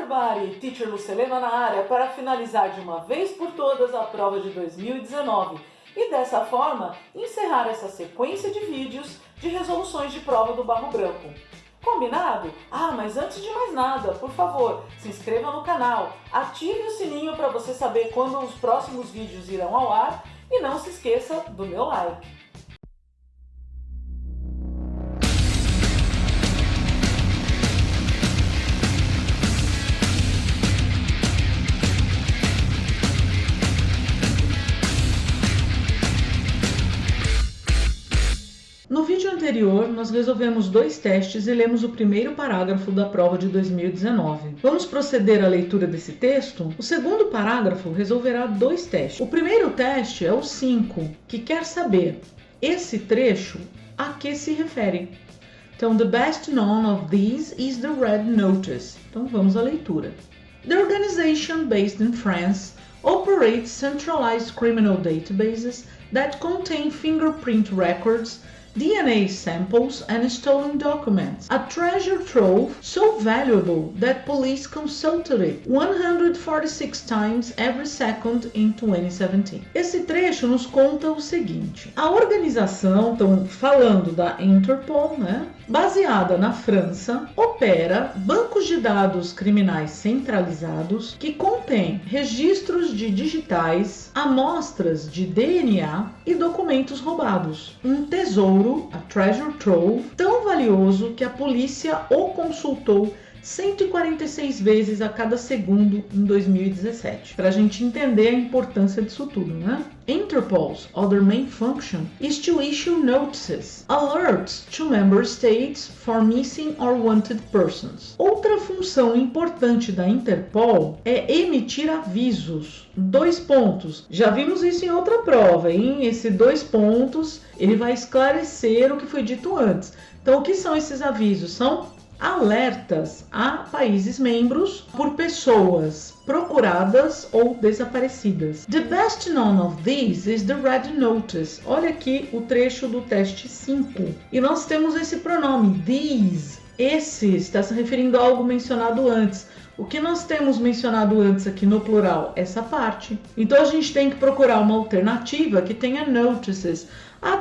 everybody! Teacher Lucelena na área para finalizar de uma vez por todas a prova de 2019 e dessa forma encerrar essa sequência de vídeos de resoluções de prova do Barro Branco. Combinado? Mas antes de mais nada, por favor, se inscreva no canal, ative o sininho para você saber quando os próximos vídeos irão ao ar e não se esqueça do meu like. No vídeo anterior, nós resolvemos dois testes e lemos o primeiro parágrafo da prova de 2019. Vamos proceder à leitura desse texto? O segundo parágrafo resolverá dois testes. O primeiro teste é o 5, que quer saber esse trecho a que se refere. Então, the best known of these is the Red Notice. Então, vamos à leitura. The organization based in France operates centralized criminal databases that contain fingerprint records, DNA samples and stolen documents, a treasure trove so valuable that police consulted it 146 times every second in 2017. Esse trecho nos conta o seguinte: a organização, então falando da Interpol, baseada na França, opera bancos de dados criminais centralizados que contêm registros de digitais, amostras de DNA e documentos roubados. Um tesouro, a treasure trove, tão valioso que a polícia o consultou 146 vezes a cada segundo em 2017. Para a gente entender a importância disso tudo, Interpol's other main function is to issue notices, alerts to member states for missing or wanted persons. Outra função importante da Interpol é emitir avisos. 2 pontos. Já vimos isso em outra prova, hein? Esse 2 pontos, ele vai esclarecer o que foi dito antes. Então, o que são esses avisos? São alertas a países membros por pessoas procuradas ou desaparecidas. The best known of these is the Red Notice. Olha aqui o trecho do teste 5. E nós temos esse pronome, these. Esse está se referindo a algo mencionado antes. O que nós temos mencionado antes aqui no plural? Essa parte. Então a gente tem que procurar uma alternativa que tenha notices.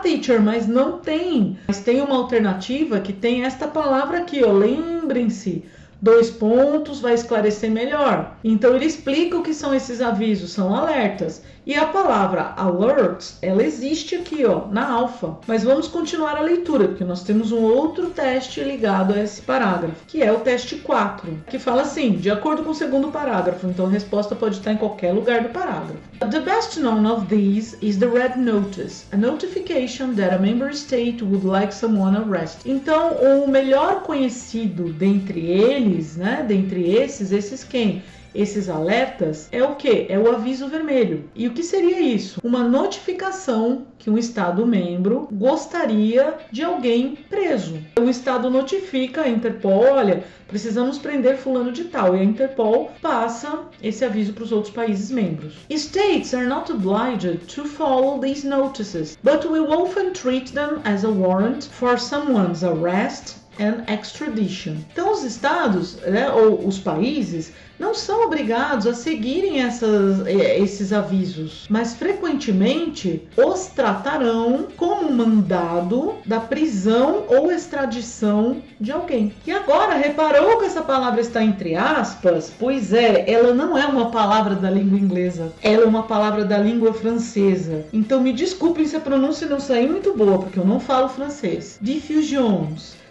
Teacher, mas não tem. Mas tem uma alternativa que tem esta palavra aqui, lembrem-se. 2 pontos, vai esclarecer melhor. Então ele explica o que são esses avisos, são alertas. E a palavra alerts, ela existe aqui, na alfa. Mas vamos continuar a leitura, porque nós temos um outro teste ligado a esse parágrafo, que é o teste 4, que fala assim, de acordo com o segundo parágrafo. Então a resposta pode estar em qualquer lugar do parágrafo. The best known of these is the Red Notice, a notification that a member state would like someone arrested. Então o melhor conhecido dentre eles, dentre esses quem? Esses alertas é o que? É o aviso vermelho. E o que seria isso? Uma notificação que um Estado membro gostaria de alguém preso. O Estado notifica a Interpol, olha, precisamos prender fulano de tal. E a Interpol passa esse aviso para os outros países membros. States are not obliged to follow these notices, but will often treat them as a warrant for someone's arrest and extradition. Então os estados, ou os países, não são obrigados a seguirem esses avisos, mas frequentemente os tratarão como mandado da prisão ou extradição de alguém. E agora, reparou que essa palavra está entre aspas? Pois é, ela não é uma palavra da língua inglesa, ela é uma palavra da língua francesa. Então me desculpem se a pronúncia não sair muito boa, porque eu não falo francês.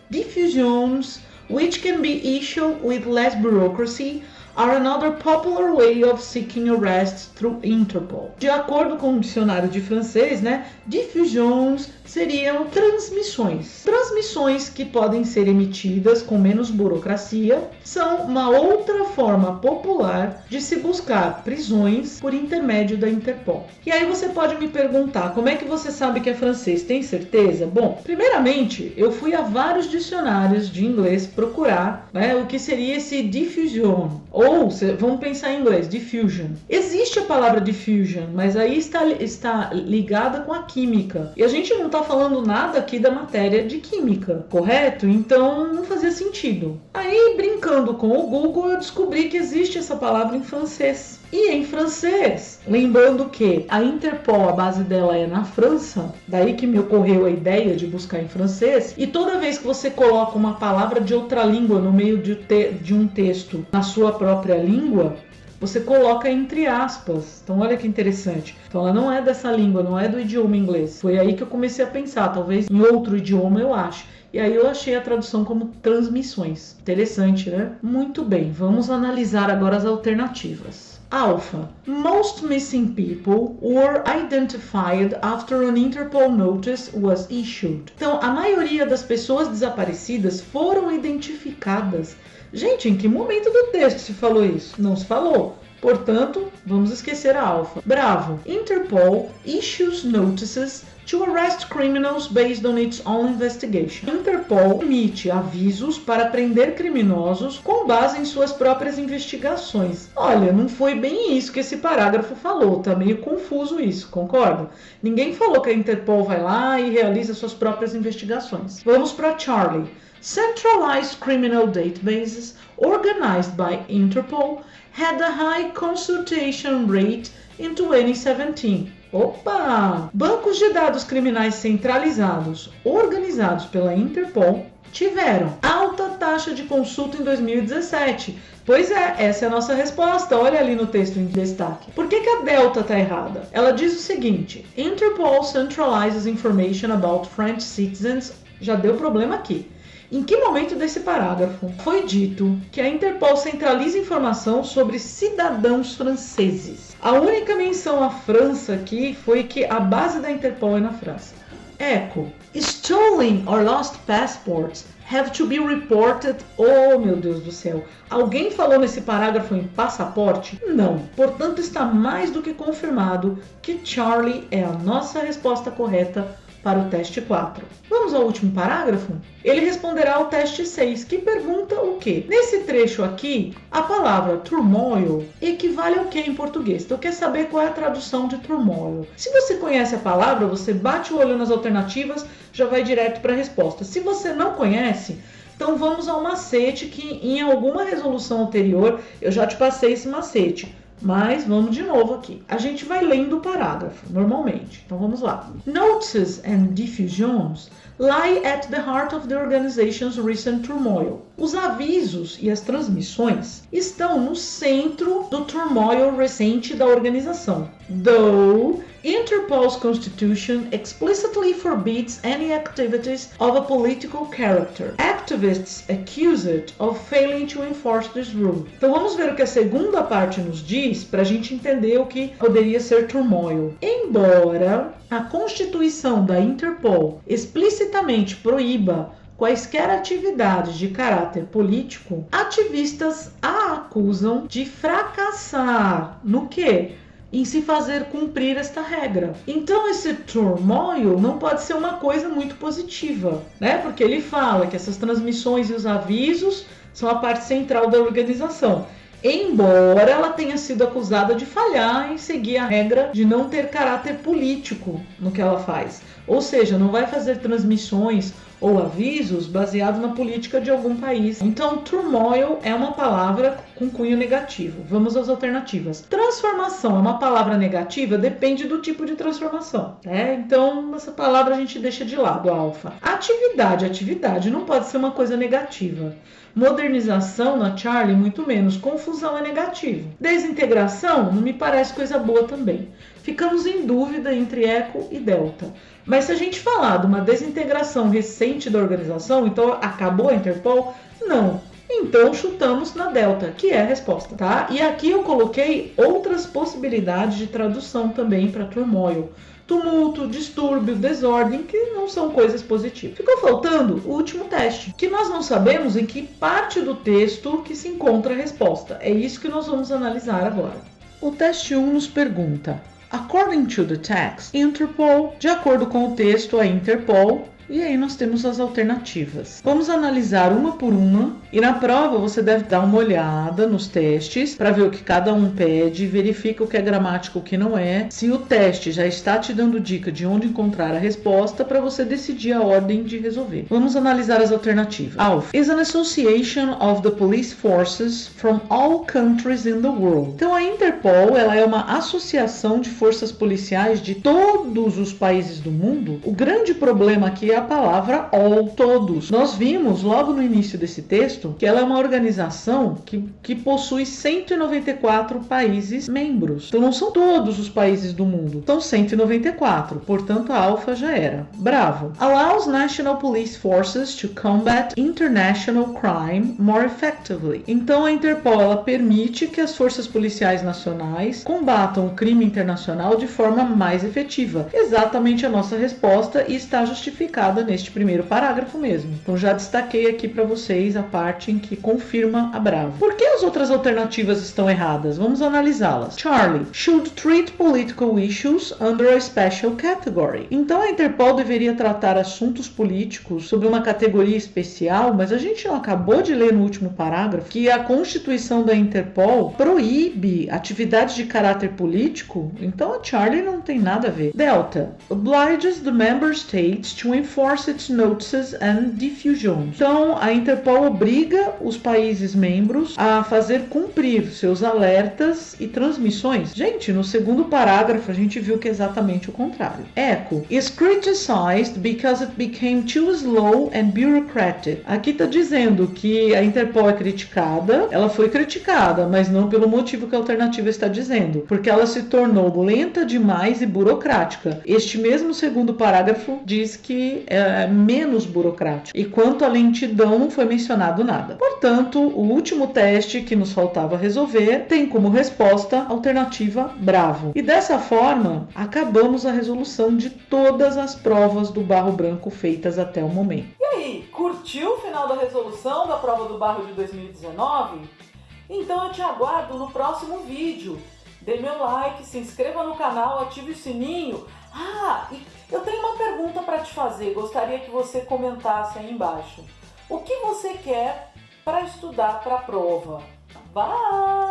Diffusions, which can be issued with less bureaucracy, are another popular way of seeking arrest through Interpol. De acordo com o dicionário de francês, diffusions seriam transmissões. Transmissões que podem ser emitidas com menos burocracia são uma outra forma popular de se buscar prisões por intermédio da Interpol. E aí você pode me perguntar, como é que você sabe que é francês? Tem certeza? Bom, primeiramente, eu fui a vários dicionários de inglês procurar o que seria esse diffusion, Ou, vamos pensar em inglês, diffusion. Existe a palavra diffusion, mas aí está ligada com a química. E a gente não está falando nada aqui da matéria de química, correto? Então não fazia sentido. Aí, brincando com o Google, eu descobri que existe essa palavra em francês. E em francês, lembrando que a Interpol, a base dela é na França, daí que me ocorreu a ideia de buscar em francês, e toda vez que você coloca uma palavra de outra língua no meio de um texto na sua própria língua, você coloca entre aspas. Então olha que interessante. Então ela não é dessa língua, não é do idioma inglês. Foi aí que eu comecei a pensar, talvez em outro idioma eu acho. E aí eu achei a tradução como transmissões. Interessante, né? Muito bem, vamos analisar agora as alternativas. Alpha. Most missing people were identified after an Interpol notice was issued. Então, a maioria das pessoas desaparecidas foram identificadas. Gente, em que momento do texto se falou isso? Não se falou. Portanto, vamos esquecer a alfa. Bravo. Interpol issues notices to arrest criminals based on its own investigation. Interpol emite avisos para prender criminosos com base em suas próprias investigações. Olha, não foi bem isso que esse parágrafo falou, tá meio confuso isso, concorda? Ninguém falou que a Interpol vai lá e realiza suas próprias investigações. Vamos para Charlie. Centralized criminal databases organized by Interpol had a high consultation rate in 2017. Opa! Bancos de dados criminais centralizados, organizados pela Interpol, tiveram alta taxa de consulta em 2017. Pois é, essa é a nossa resposta. Olha ali no texto em destaque. Por que a delta está errada? Ela diz o seguinte: Interpol centralizes information about French citizens. Já deu problema aqui. Em que momento desse parágrafo foi dito que a Interpol centraliza informação sobre cidadãos franceses? A única menção à França aqui foi que a base da Interpol é na França. Eco. Stolen or lost passports have to be reported. Oh, meu Deus do céu. Alguém falou nesse parágrafo em passaporte? Não. Portanto, está mais do que confirmado que Charlie é a nossa resposta correta para o teste 4. Vamos ao último parágrafo? Ele responderá ao teste 6, que pergunta o quê? Nesse trecho aqui, a palavra turmoil equivale ao que em português? Então, quer saber qual é a tradução de turmoil? Se você conhece a palavra, você bate o olho nas alternativas, já vai direto para a resposta. Se você não conhece, então vamos ao macete, que em alguma resolução anterior eu já te passei esse macete. Mas vamos de novo aqui. A gente vai lendo o parágrafo, normalmente. Então vamos lá. Notices and diffusions lie at the heart of the organization's recent turmoil. Os avisos e as transmissões estão no centro do turmoil recente da organização. Though Interpol's constitution explicitly forbids any activities of a political character. Activists accuse it of failing to enforce this rule. Então vamos ver o que a segunda parte nos diz para a gente entender o que poderia ser turmoil. Embora a Constituição da Interpol explicitamente proíba quaisquer atividades de caráter político, ativistas a acusam de fracassar no quê? Em se fazer cumprir esta regra. Então esse turmoil não pode ser uma coisa muito positiva, né? Porque ele fala que essas transmissões e os avisos são a parte central da organização. Embora ela tenha sido acusada de falhar em seguir a regra de não ter caráter político no que ela faz. Ou seja, não vai fazer transmissões ou avisos baseados na política de algum país. Então, turmoil é uma palavra com cunho negativo. Vamos às alternativas. Transformação é uma palavra negativa? Depende do tipo de transformação, né? Então, essa palavra a gente deixa de lado, alfa. Atividade não pode ser uma coisa negativa. Modernização na Charlie, muito menos. Confusão é negativo. Desintegração não me parece coisa boa também. Ficamos em dúvida entre eco e delta. Mas se a gente falar de uma desintegração recente da organização, então acabou a Interpol? Não. Então chutamos na delta, que é a resposta, tá? E aqui eu coloquei outras possibilidades de tradução também para turmoil. Tumulto, distúrbio, desordem, que não são coisas positivas. Ficou faltando o último teste, que nós não sabemos em que parte do texto que se encontra a resposta. É isso que nós vamos analisar agora. O teste 1 nos pergunta: According to the text, Interpol, de acordo com o texto, a Interpol E aí nós temos as alternativas. Vamos analisar uma por uma e na prova você deve dar uma olhada nos testes para ver o que cada um pede, verifica o que é gramático, o que não é. Se o teste já está te dando dica de onde encontrar a resposta para você decidir a ordem de resolver. Vamos analisar as alternativas. ALF is an association of the police forces from all countries in the world. Então a Interpol, ela é uma associação de forças policiais de todos os países do mundo. O grande problema aqui é a palavra all, todos. Nós vimos logo no início desse texto que ela é uma organização que possui 194 países membros. Então não são todos os países do mundo, são 194. Portanto, a alfa já era. Bravo. Allows national police forces to combat international crime more effectively. Então a Interpol, ela permite que as forças policiais nacionais combatam o crime internacional de forma mais efetiva. Exatamente a nossa resposta e está justificada neste primeiro parágrafo mesmo. Então já destaquei aqui para vocês a parte em que confirma a Bravo. Por que as outras alternativas estão erradas? Vamos analisá-las. Charlie should treat political issues under a special category. Então a Interpol deveria tratar assuntos políticos sob uma categoria especial, mas a gente não acabou de ler no último parágrafo que a Constituição da Interpol proíbe atividades de caráter político? Então a Charlie não tem nada a ver. Delta obliges the member states to enforce its notices and diffusions. Então a Interpol obriga os países membros a fazer cumprir seus alertas e transmissões. Gente, no segundo parágrafo a gente viu que é exatamente o contrário. Echo is criticized because it became too slow and bureaucratic. Aqui está dizendo que a Interpol é criticada, ela foi criticada, mas não pelo motivo que a alternativa está dizendo, porque ela se tornou lenta demais e burocrática. Este mesmo segundo parágrafo diz que é menos burocrático. E quanto à lentidão, não foi mencionado nada. Portanto, o último teste que nos faltava resolver tem como resposta a alternativa Bravo. E dessa forma, acabamos a resolução de todas as provas do barro branco feitas até o momento. E aí, curtiu o final da resolução da prova do barro de 2019? Então eu te aguardo no próximo vídeo. Dê meu like, se inscreva no canal, ative o sininho. E eu tenho uma pergunta para te fazer. Gostaria que você comentasse aí embaixo. O que você quer para estudar para a prova? Vai!